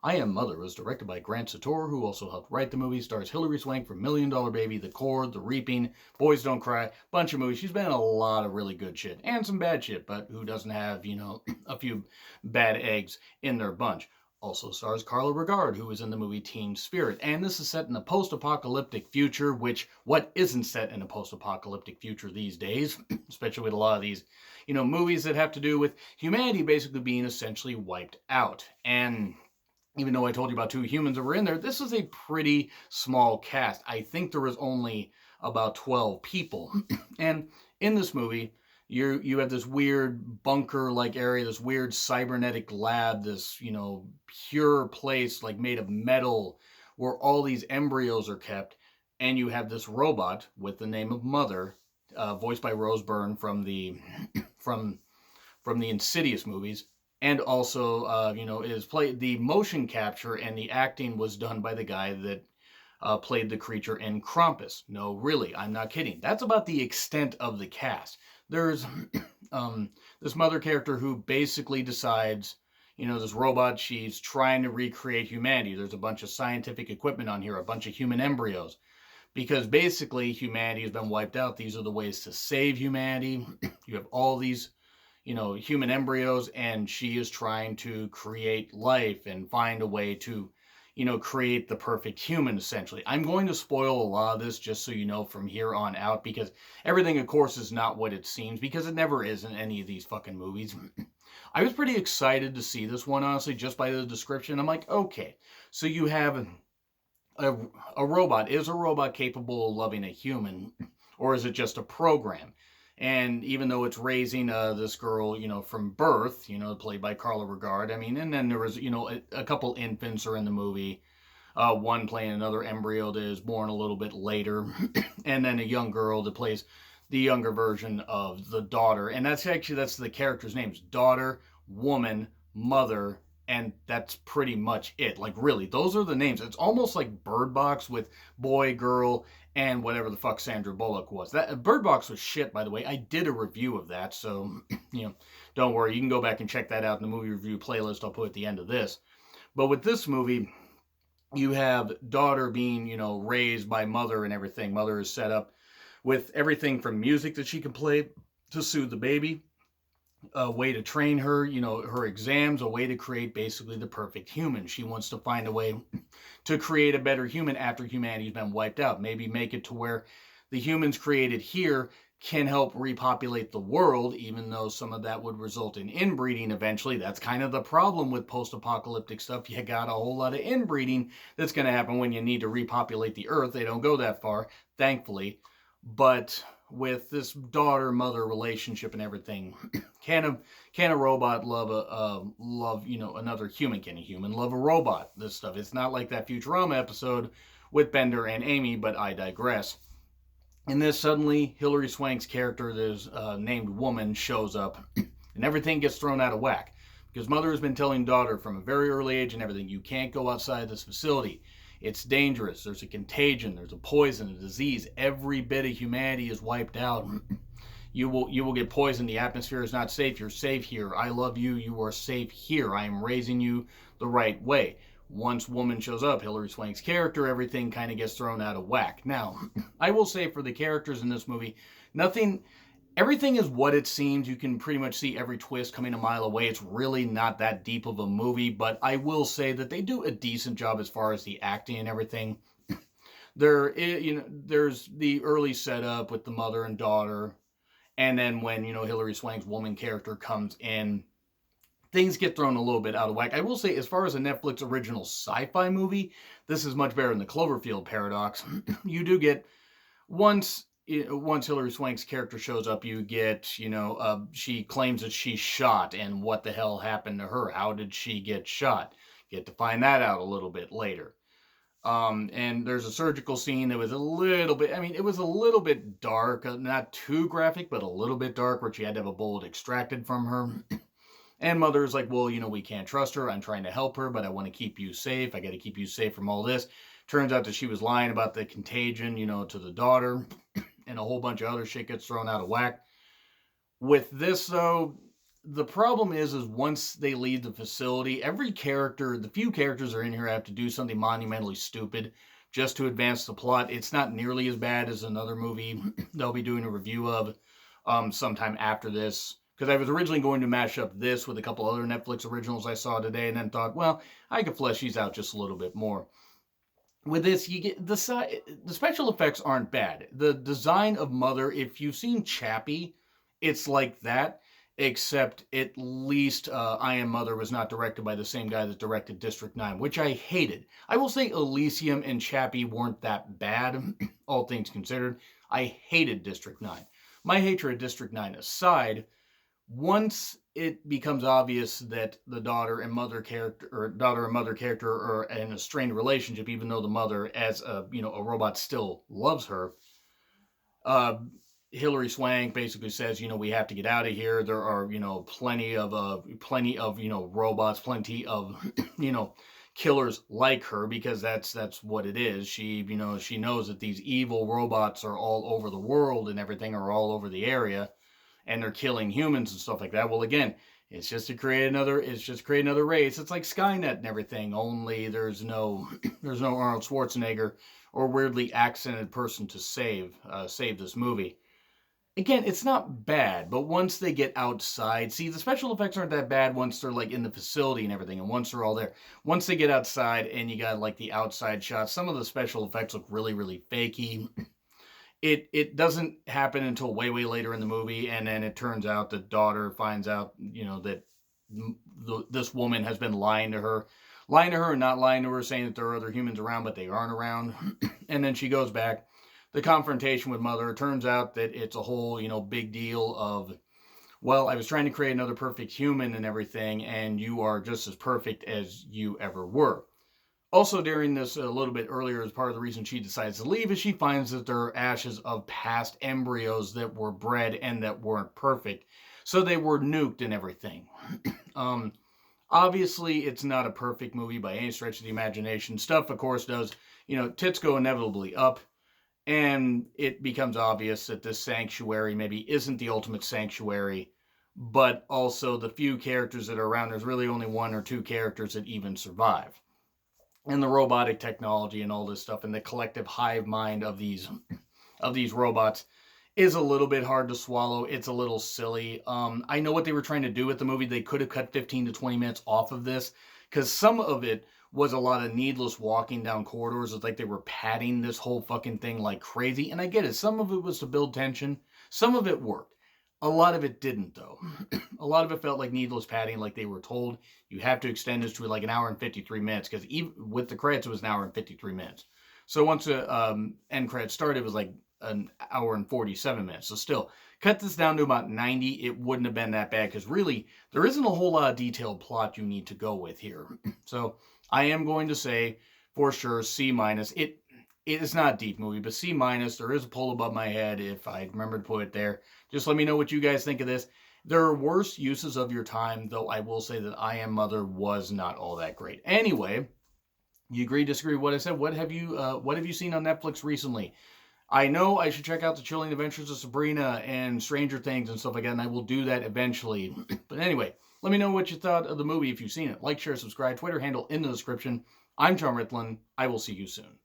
I Am Mother was directed by Grant Sator, who also helped write the movie. Stars Hilary Swank from Million Dollar Baby, The Cord, The Reaping, Boys Don't Cry, bunch of movies. She's been in a lot of really good shit and some bad shit, but who doesn't have, a few bad eggs in their bunch? Also stars Carla Regard, who was in the movie Teen Spirit. And this is set in a post-apocalyptic future, which what isn't set in a post-apocalyptic future these days, especially with a lot of these, movies that have to do with humanity basically being essentially wiped out. And even though I told you about two humans that were in there, this is a pretty small cast. I think there was only about 12 people. And in this movie, you have this weird bunker like area, this weird cybernetic lab, this, pure place like made of metal where all these embryos are kept. And you have this robot with the name of Mother, voiced by Rose Byrne from the from from the Insidious movies, and also is played the motion capture and the acting was done by the guy that played the creature in Krampus. No, really, I'm not kidding. That's about the extent of the cast. There's this mother character who basically decides, this robot, she's trying to recreate humanity. There's a bunch of scientific equipment on here, a bunch of human embryos, because basically humanity has been wiped out. These are the ways to save humanity. You have all these human embryos, and she is trying to create life and find a way to, create the perfect human, essentially. I'm going to spoil a lot of this just so you know from here on out, because everything, of course, is not what it seems, because it never is in any of these fucking movies. I was pretty excited to see this one, honestly, just by the description. I'm like, okay, so you have a robot. Is a robot capable of loving a human, or is it just a program? And even though it's raising this girl, from birth, played by Carla Regard, I mean, and then there was, a couple infants are in the movie, one playing another embryo that is born a little bit later, and then a young girl that plays the younger version of the daughter. And that's the character's names: daughter, woman, mother, and that's pretty much it. Like, really, those are the names. It's almost like Bird Box with boy, girl, and whatever the fuck Sandra Bullock was. That Bird Box was shit, by the way. I did a review of that, so don't worry. You can go back and check that out in the movie review playlist I'll put at the end of this. But with this movie, you have daughter being, raised by mother and everything. Mother is set up with everything from music that she can play to soothe the baby, a way to train her, her exams, a way to create basically the perfect human. She wants to find a way to create a better human after humanity's been wiped out. Maybe make it to where the humans created here can help repopulate the world, even though some of that would result in inbreeding eventually. That's kind of the problem with post-apocalyptic stuff. You got a whole lot of inbreeding that's going to happen when you need to repopulate the earth. They don't go that far, thankfully. But with this daughter-mother relationship and everything, can a robot love another human? Can a human love a robot? This stuff. It's not like that Futurama episode with Bender and Amy, but I digress. In this, suddenly Hilary Swank's character, this named woman, shows up, and everything gets thrown out of whack because mother has been telling daughter from a very early age and everything, you can't go outside this facility. It's dangerous. There's a contagion. There's a poison, a disease. Every bit of humanity is wiped out. You will get poisoned. The atmosphere is not safe. You're safe here. I love you. You are safe here. I am raising you the right way. Once woman shows up, Hilary Swank's character, everything kind of gets thrown out of whack. Now, I will say for the characters in this movie, everything is what it seems. You can pretty much see every twist coming a mile away. It's really not that deep of a movie, but I will say that they do a decent job as far as the acting and everything. There's the early setup with the mother and daughter, and then when, Hilary Swank's woman character comes in, things get thrown a little bit out of whack. I will say, as far as a Netflix original sci-fi movie, this is much better than the Cloverfield Paradox. You do get, once Hilary Swank's character shows up, you get, she claims that she's shot, and what the hell happened to her? How did she get shot? You get to find that out a little bit later. And there's a surgical scene that was a little bit, it was a little bit dark, not too graphic, but a little bit dark, where she had to have a bullet extracted from her. And mother's like, well, we can't trust her. I'm trying to help her, but I want to keep you safe. I got to keep you safe from all this. Turns out that she was lying about the contagion, to the daughter, and a whole bunch of other shit gets thrown out of whack. With this, though, the problem is once they leave the facility, every character, the few characters that are in here have to do something monumentally stupid just to advance the plot. It's not nearly as bad as another movie they'll be doing a review of sometime after this. Because I was originally going to mash up this with a couple other Netflix originals I saw today, and then thought, well, I could flesh these out just a little bit more. With this, you get the special effects aren't bad. The design of Mother, if you've seen Chappie, it's like that, except at least I Am Mother was not directed by the same guy that directed District 9, which I hated. I will say Elysium and Chappie weren't that bad, all things considered. I hated District 9. My hatred of District 9 aside, once it becomes obvious that the daughter and mother character are in a strained relationship, even though the mother, as a robot, still loves her, Hilary Swank basically says, we have to get out of here. There are, plenty of robots, plenty of, killers like her, because that's what it is. She knows that these evil robots are all over the world and everything, are all over the area, and they're killing humans and stuff like that. Well, again, it's just to create another race. It's like Skynet and everything, only there's no Arnold Schwarzenegger or weirdly accented person to save this movie. Again, it's not bad, but once they get outside, see, the special effects aren't that bad once they're like in the facility and everything, and once they're all there. Once they get outside and you got like the outside shots, some of the special effects look really, really fakey. It doesn't happen until way, way later in the movie, and then it turns out the daughter finds out, that this woman has been lying to her and not lying to her, saying that there are other humans around, but they aren't around. And then she goes back. The confrontation with Mother, turns out that it's a whole, big deal of, well, I was trying to create another perfect human and everything, and you are just as perfect as you ever were. Also, during this, a little bit earlier, as part of the reason she decides to leave, is she finds that there are ashes of past embryos that were bred and that weren't perfect. So they were nuked and everything. Obviously, it's not a perfect movie by any stretch of the imagination. Stuff, of course, does, tits go inevitably up. And it becomes obvious that this sanctuary maybe isn't the ultimate sanctuary, but also the few characters that are around, there's really only one or two characters that even survive. And the robotic technology and all this stuff and the collective hive mind of these robots is a little bit hard to swallow. It's a little silly. I know what they were trying to do with the movie. They could have cut 15 to 20 minutes off of this, because some of it was a lot of needless walking down corridors. It's like they were padding this whole fucking thing like crazy. And I get it. Some of it was to build tension. Some of it worked. A lot of it didn't, though. A lot of it felt like needless padding, like they were told you have to extend this to like an hour and 53 minutes, because even with the credits, it was an hour and 53 minutes. So once the end credits started, it was like an hour and 47 minutes. So still, cut this down to about 90, it wouldn't have been that bad, because really, there isn't a whole lot of detailed plot you need to go with here. So I am going to say, for sure, C-. It is not a deep movie, but C-. There is a pull above my head if I remember to put it there. Just let me know what you guys think of this. There are worse uses of your time, though I will say that I Am Mother was not all that great. Anyway, you agree, disagree with what I said? What have you seen on Netflix recently? I know I should check out The Chilling Adventures of Sabrina and Stranger Things and stuff like that, and I will do that eventually. But anyway, let me know what you thought of the movie if you've seen it. Like, share, subscribe, Twitter handle in the description. I'm John Ritlin. I will see you soon.